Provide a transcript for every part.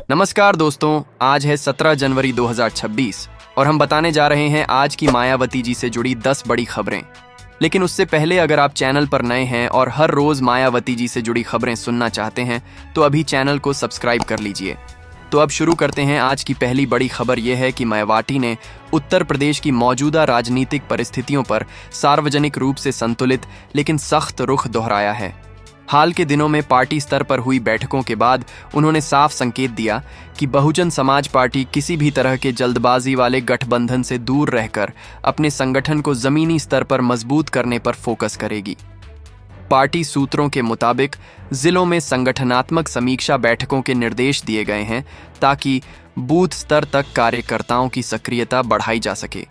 नमस्कार दोस्तों, आज है 17 जनवरी 2026 और हम बताने जा रहे हैं आज की मायावती जी से जुड़ी 10 बड़ी खबरें। लेकिन उससे पहले अगर आप चैनल पर नए हैं और हर रोज मायावती जी से जुड़ी खबरें सुनना चाहते हैं तो अभी चैनल को सब्सक्राइब कर लीजिए। तो अब शुरू करते हैं। आज की पहली बड़ी खबर यह है कि मायावती ने उत्तर प्रदेश की मौजूदा राजनीतिक परिस्थितियों पर सार्वजनिक रूप से संतुलित लेकिन सख्त रुख दोहराया है। हाल के दिनों में पार्टी स्तर पर हुई बैठकों के बाद उन्होंने साफ संकेत दिया कि बहुजन समाज पार्टी किसी भी तरह के जल्दबाजी वाले गठबंधन से दूर रहकर अपने संगठन को जमीनी स्तर पर मजबूत करने पर फोकस करेगी। पार्टी सूत्रों के मुताबिक जिलों में संगठनात्मक समीक्षा बैठकों के निर्देश दिए गए हैं ताकि बूथ स्तर तक कार्यकर्ताओं की सक्रियता बढ़ाई जा सके।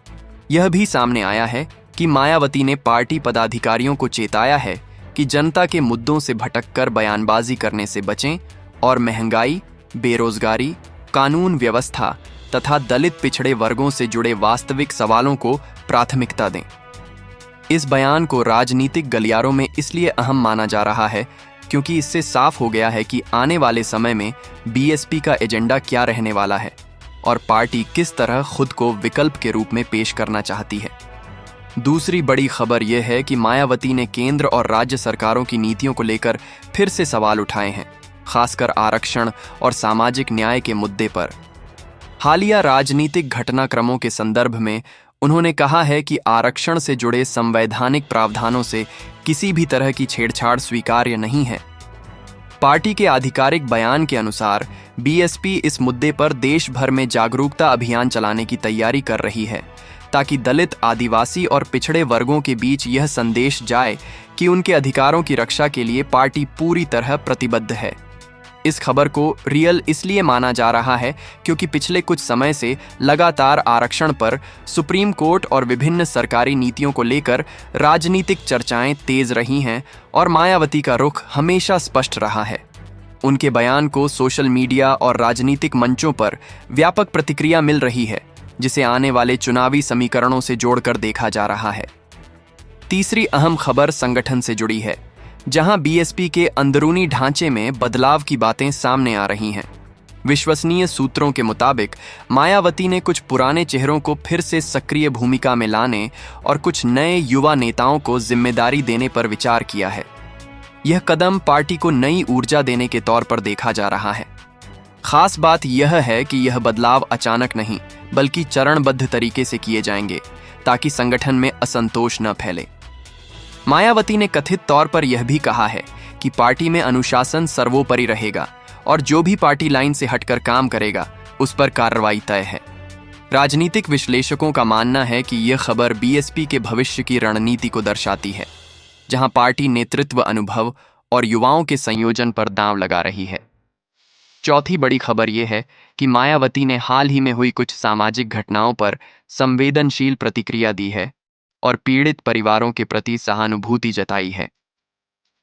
यह भी सामने आया है कि मायावती ने पार्टी पदाधिकारियों को चेताया है कि जनता के मुद्दों से भटककर बयानबाजी करने से बचें और महंगाई, बेरोजगारी, कानून व्यवस्था तथा दलित पिछड़े वर्गों से जुड़े वास्तविक सवालों को प्राथमिकता दें। इस बयान को राजनीतिक गलियारों में इसलिए अहम माना जा रहा है क्योंकि इससे साफ हो गया है कि आने वाले समय में बीएसपी का एजेंडा क्या रहने वाला है और पार्टी किस तरह खुद को विकल्प के रूप में पेश करना चाहती है। दूसरी बड़ी खबर यह है कि मायावती ने केंद्र और राज्य सरकारों की नीतियों को लेकर फिर से सवाल उठाए हैं, खासकर आरक्षण और सामाजिक न्याय के मुद्दे पर। हालिया राजनीतिक घटनाक्रमों के संदर्भ में उन्होंने कहा है कि आरक्षण से जुड़े संवैधानिक प्रावधानों से किसी भी तरह की छेड़छाड़ स्वीकार्य नहीं है। पार्टी के आधिकारिक बयान के अनुसार बीएसपी इस मुद्दे पर देश भर में जागरूकता अभियान चलाने की तैयारी कर रही है ताकि दलित, आदिवासी और पिछड़े वर्गों के बीच यह संदेश जाए कि उनके अधिकारों की रक्षा के लिए पार्टी पूरी तरह प्रतिबद्ध है। इस खबर को रियल इसलिए माना जा रहा है क्योंकि पिछले कुछ समय से लगातार आरक्षण पर सुप्रीम कोर्ट और विभिन्न सरकारी नीतियों को लेकर राजनीतिक चर्चाएं तेज रही हैं और मायावती का रुख हमेशा स्पष्ट रहा है। उनके बयान को सोशल मीडिया और राजनीतिक मंचों पर व्यापक प्रतिक्रिया मिल रही है, जिसे आने वाले चुनावी समीकरणों से जोड़कर देखा जा रहा है। तीसरी अहम खबर संगठन से जुड़ी है, जहां बीएसपी के अंदरूनी ढांचे में बदलाव की बातें सामने आ रही हैं। विश्वसनीय सूत्रों के मुताबिक मायावती ने कुछ पुराने चेहरों को फिर से सक्रिय भूमिका में लाने और कुछ नए युवा नेताओं को जिम्मेदारी देने पर विचार किया है। यह कदम पार्टी को नई ऊर्जा देने के तौर पर देखा जा रहा है। खास बात यह है कि यह बदलाव अचानक नहीं बल्कि चरणबद्ध तरीके से किए जाएंगे ताकि संगठन में असंतोष न फैले। मायावती ने कथित तौर पर यह भी कहा है कि पार्टी में अनुशासन सर्वोपरि रहेगा और जो भी पार्टी लाइन से हटकर काम करेगा उस पर कार्रवाई तय है। राजनीतिक विश्लेषकों का मानना है कि यह खबर बीएसपी के भविष्य की रणनीति को दर्शाती है, जहां पार्टी नेतृत्व अनुभव और युवाओं के संयोजन पर दांव लगा रही है। चौथी बड़ी खबर यह है कि मायावती ने हाल ही में हुई कुछ सामाजिक घटनाओं पर संवेदनशील प्रतिक्रिया दी है और पीड़ित परिवारों के प्रति सहानुभूति जताई है।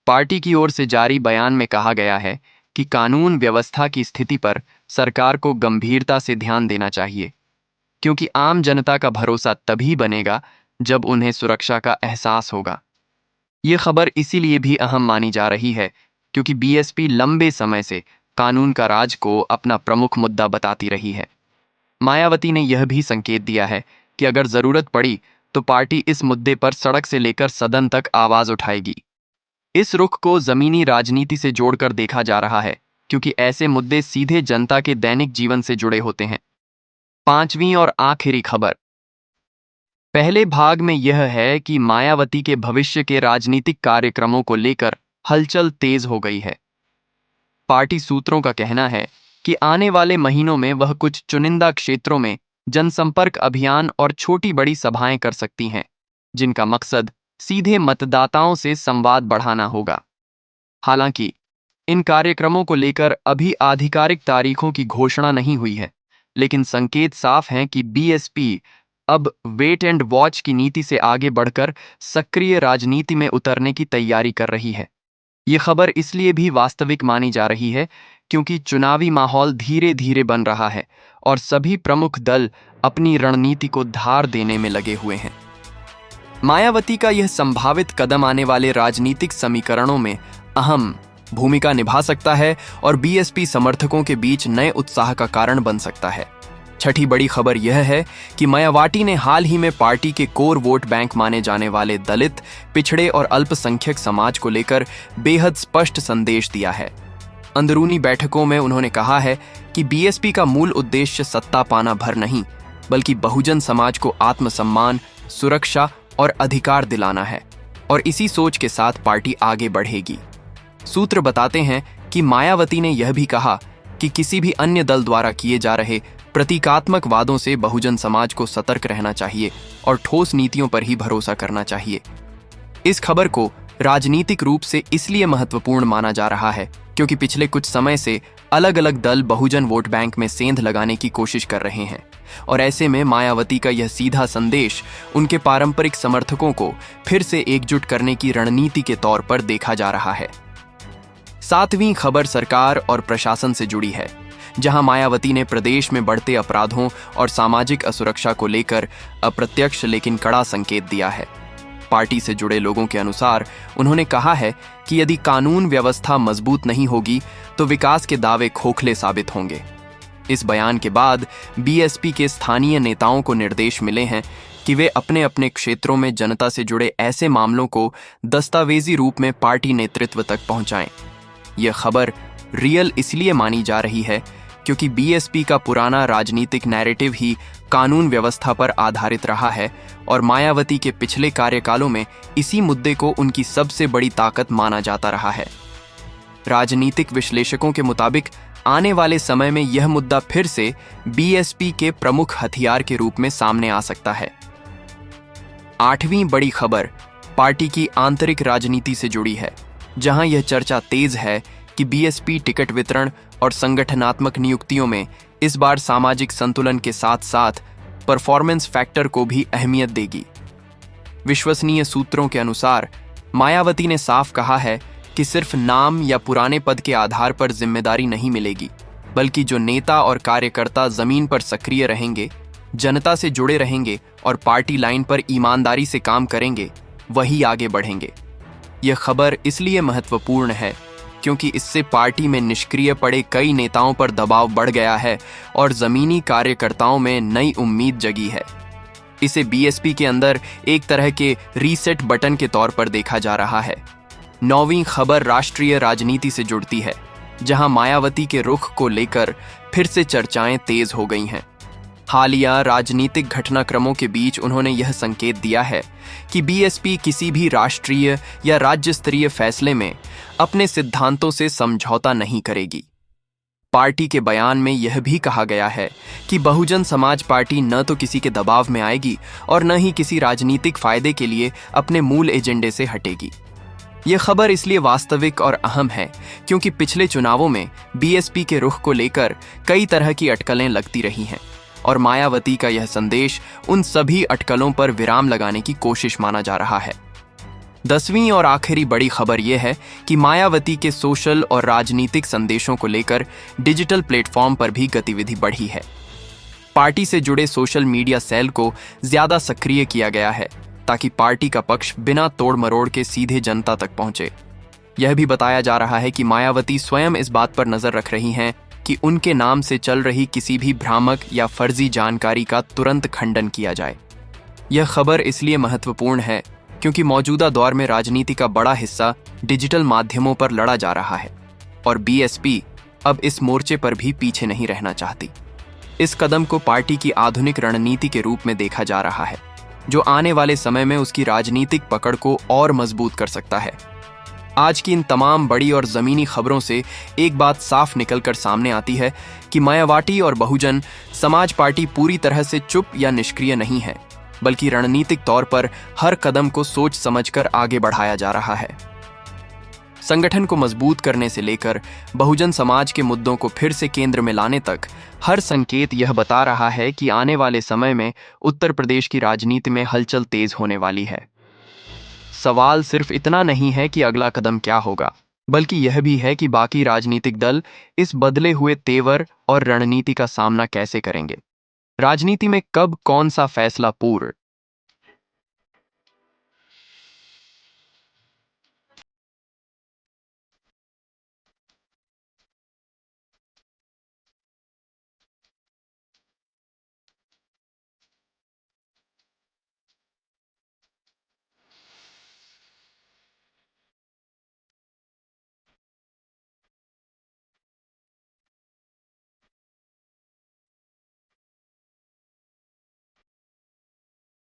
पार्टी की ओर से जारी बयान में कहा गया है कि कानून व्यवस्था की स्थिति पर सरकार को गंभीरता से ध्यान देना चाहिए, क्योंकि आम जनता का भरोसा तभी बनेगा जब उन्हें सुरक्षा का एहसास होगा। ये खबर इसीलिए भी अहम मानी जा रही है क्योंकि बीएसपी लंबे समय से कानून का राज को अपना प्रमुख मुद्दा बताती रही है। मायावती ने यह भी संकेत दिया है कि अगर जरूरत पड़ी तो पार्टी इस मुद्दे पर सड़क से लेकर सदन तक आवाज उठाएगी। इस रुख को जमीनी राजनीति से जोड़कर देखा जा रहा है क्योंकि ऐसे मुद्दे सीधे जनता के दैनिक जीवन से जुड़े होते हैं। पांचवीं और आखिरी खबर। पहले भाग में यह है कि मायावती के भविष्य के राजनीतिक कार्यक्रमों को लेकर हलचल तेज हो गई है। पार्टी सूत्रों का कहना है कि आने वाले महीनों में वह कुछ चुनिंदा क्षेत्रों में जनसंपर्क अभियान और छोटी बड़ी सभाएं कर सकती हैं, जिनका मकसद सीधे मतदाताओं से संवाद बढ़ाना होगा। हालांकि इन कार्यक्रमों को लेकर अभी आधिकारिक तारीखों की घोषणा नहीं हुई है, लेकिन संकेत साफ हैं कि बीएसपी अब वेट एंड वॉच की नीति से आगे बढ़कर सक्रिय राजनीति में उतरने की तैयारी कर रही है। ये खबर इसलिए भी वास्तविक मानी जा रही है क्योंकि चुनावी माहौल धीरे धीरे बन रहा है और सभी प्रमुख दल अपनी रणनीति को धार देने में लगे हुए हैं। मायावती का यह संभावित कदम आने वाले राजनीतिक समीकरणों में अहम भूमिका निभा सकता है और बीएसपी समर्थकों के बीच नए उत्साह का कारण बन सकता है। छठी बड़ी खबर यह है कि मायावती ने हाल ही में पार्टी के कोर वोट बैंक माने जाने वाले दलित, पिछड़े और अल्पसंख्यक समाज को लेकर बेहद स्पष्ट संदेश दिया है। अंदरूनी बैठकों में उन्होंने कहा है कि बीएसपी का मूल उद्देश्य सत्ता पाना भर नहीं, बल्कि बहुजन समाज को आत्मसम्मान, सुरक्षा और अधिकार दिलाना है, और इसी सोच के साथ पार्टी आगे बढ़ेगी। सूत्र बताते हैं कि मायावती ने यह भी कहा कि किसी भी अन्य दल द्वारा किए जा रहे प्रतीकात्मक वादों से बहुजन समाज को सतर्क रहना चाहिए और ठोस नीतियों पर ही भरोसा करना चाहिए। इस खबर को राजनीतिक रूप से इसलिए महत्वपूर्ण माना जा रहा है क्योंकि पिछले कुछ समय से अलग अलग दल बहुजन वोट बैंक में सेंध लगाने की कोशिश कर रहे हैं, और ऐसे में मायावती का यह सीधा संदेश उनके पारंपरिक समर्थकों को फिर से एकजुट करने की रणनीति के तौर पर देखा जा रहा है। सातवीं खबर सरकार और प्रशासन से जुड़ी है, जहां मायावती ने प्रदेश में बढ़ते अपराधों और सामाजिक असुरक्षा को लेकर अप्रत्यक्ष लेकिन कड़ा संकेत दिया है। पार्टी से जुड़े लोगों के अनुसार उन्होंने कहा है कि यदि कानून व्यवस्था मजबूत नहीं होगी तो विकास के दावे खोखले साबित होंगे। इस बयान के बाद बीएसपी के स्थानीय नेताओं को निर्देश मिले हैं कि वे अपने अपने क्षेत्रों में जनता से जुड़े ऐसे मामलों को दस्तावेजी रूप में पार्टी नेतृत्व तक पहुंचाएं। यह खबर रियल इसलिए मानी जा रही है क्योंकि बीएसपी का पुराना राजनीतिक नैरेटिव ही कानून व्यवस्था पर आधारित रहा है, और मायावती के पिछले कार्यकालों में इसी मुद्दे को उनकी सबसे बड़ी ताकत माना जाता रहा है। राजनीतिक विश्लेषकों के मुताबिक आने वाले समय में यह मुद्दा फिर से बीएसपी के प्रमुख हथियार के रूप में सामने आ सकता है। आठवीं बड़ी खबर पार्टी की आंतरिक राजनीति से जुड़ी है, जहां यह चर्चा तेज है कि बीएसपी टिकट वितरण और संगठनात्मक नियुक्तियों में इस बार सामाजिक संतुलन के साथ साथ परफॉर्मेंस फैक्टर को भी अहमियत देगी। विश्वसनीय सूत्रों के अनुसार मायावती ने साफ कहा है कि सिर्फ नाम या पुराने पद के आधार पर जिम्मेदारी नहीं मिलेगी, बल्कि जो नेता और कार्यकर्ता जमीन पर सक्रिय रहेंगे, जनता से जुड़े रहेंगे और पार्टी लाइन पर ईमानदारी से काम करेंगे, वही आगे बढ़ेंगे। यह खबर इसलिए महत्वपूर्ण है क्योंकि इससे पार्टी में निष्क्रिय पड़े कई नेताओं पर दबाव बढ़ गया है और जमीनी कार्यकर्ताओं में नई उम्मीद जगी है। इसे बीएसपी के अंदर एक तरह के रीसेट बटन के तौर पर देखा जा रहा है। नौवीं खबर राष्ट्रीय राजनीति से जुड़ती है, जहां मायावती के रुख को लेकर फिर से चर्चाएं तेज हो गई हैं। हालिया राजनीतिक घटनाक्रमों के बीच उन्होंने यह संकेत दिया है कि बीएसपी किसी भी राष्ट्रीय या राज्य स्तरीय फैसले में अपने सिद्धांतों से समझौता नहीं करेगी। पार्टी के बयान में यह भी कहा गया है कि बहुजन समाज पार्टी न तो किसी के दबाव में आएगी और न ही किसी राजनीतिक फायदे के लिए अपने मूल एजेंडे से हटेगी। यह खबर इसलिए वास्तविक और अहम है क्योंकि पिछले चुनावों में बीएसपी के रुख को लेकर कई तरह की अटकलें लगती रही हैं, और मायावती का यह संदेश उन सभी अटकलों पर विराम लगाने की कोशिश माना जा रहा है। 10वीं और आखिरी बड़ी खबर यह है कि मायावती के सोशल और राजनीतिक संदेशों को लेकर डिजिटल प्लेटफॉर्म पर भी गतिविधि बढ़ी है। पार्टी से जुड़े सोशल मीडिया सेल को ज्यादा सक्रिय किया गया है ताकि पार्टी का पक्ष बिना तोड़ मरोड़ के सीधे जनता तक पहुंचे। यह भी बताया जा रहा है कि मायावती स्वयं इस बात पर नजर रख रही हैं कि उनके नाम से चल रही किसी भी भ्रामक या फर्जी जानकारी का तुरंत खंडन किया जाए। यह खबर इसलिए महत्वपूर्ण है क्योंकि मौजूदा दौर में राजनीति का बड़ा हिस्सा डिजिटल माध्यमों पर लड़ा जा रहा है, और बीएसपी अब इस मोर्चे पर भी पीछे नहीं रहना चाहती। इस कदम को पार्टी की आधुनिक रणनीति के रूप में देखा जा रहा है, जो आने वाले समय में उसकी राजनीतिक पकड़ को और मजबूत कर सकता है। आज की इन तमाम बड़ी और जमीनी खबरों से एक बात साफ निकलकर सामने आती है कि मायावती और बहुजन समाज पार्टी पूरी तरह से चुप या निष्क्रिय नहीं है, बल्कि रणनीतिक तौर पर हर कदम को सोच समझकर आगे बढ़ाया जा रहा है। संगठन को मजबूत करने से लेकर बहुजन समाज के मुद्दों को फिर से केंद्र में लाने तक हर संकेत यह बता रहा है कि आने वाले समय में उत्तर प्रदेश की राजनीति में हलचल तेज होने वाली है। सवाल सिर्फ इतना नहीं है कि अगला कदम क्या होगा, बल्कि यह भी है कि बाकी राजनीतिक दल इस बदले हुए तेवर और रणनीति का सामना कैसे करेंगे। राजनीति में कब कौन सा फैसला पूर्ण